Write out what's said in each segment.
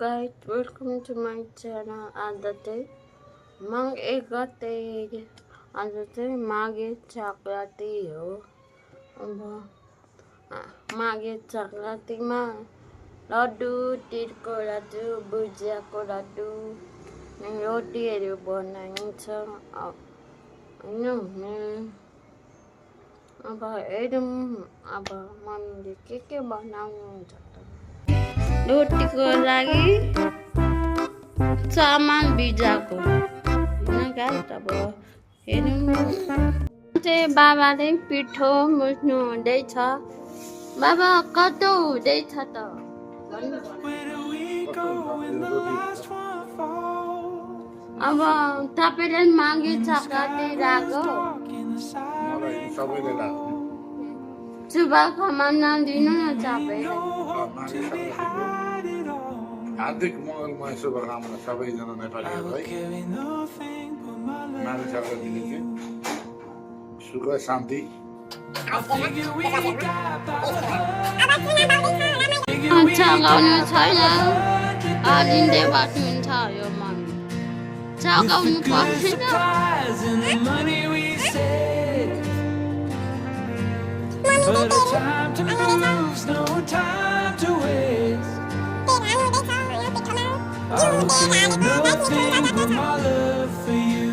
guys, welcome to my channel. Adate mang egate adate mage chocolate yo. Mage chocolate ma ladu tirko ladu bujia ko ladu nang roti eru bonang cha ano apa edum apa mami ke बनाउनुहुन्छ रोटीको लागि चामल भिजाएको होइन guys अब हेर्नु चाहिँ बाबाले पिठो मुस्नु हुँदैछ बाबा कस्तो हुँदैछ त अब तपाईँले मागी चक्राती राख्यो शुभकामना दिनु न तपाईँलाई हार्दिक मङ्गलमय शुभकामना सबैजना नेपालीहरूलाई माघे सङ्क्रान्तिको दिन सुख शान्ति चगाउनु छैन अलिँदै बस्नुहुन्छ यो मम्मी चगाउनु पर्दैन But a time to lose, no time to waste. I'll give nothing but my love for you.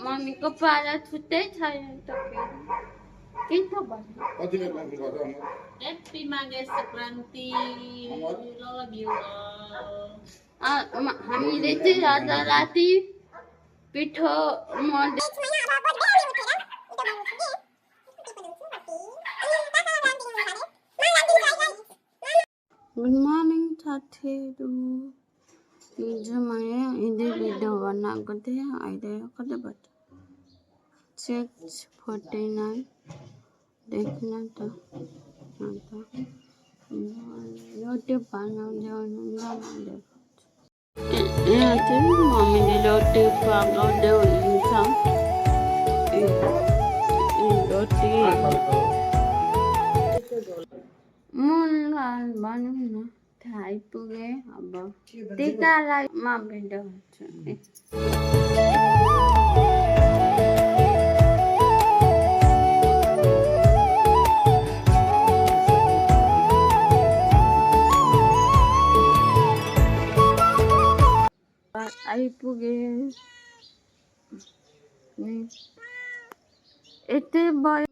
Mummy को पारा छुट्टै छैन त के त भन्नु कति बेर मान्छे गर्छ Happy Maga Sankranti. Love you all. हामीले चाहिँ आज राति पिठो गुड मर्निङ साथीहरू हिजो मैले हिन्दी भिडियो बनाएको थिएँ अहिले कति बज्यो 6:49 देखिन त अन्त रोटी बनाउँदै हुनुहुन्छ मैले यहाँ चाहिँ मम्मीले रोटी पकाउँदै हुनुहुन्छ रोटी मुलगाल भनौँ न थाहा आइपुगेँ अब टिकालाई म भिडियो हुन्छु आइपुगेँ यतै भयो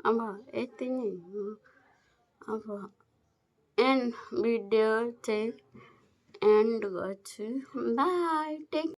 अब यति नै हो अब एन्ड भिडियो चाहिँ एन्ड गर्छु बाई टेक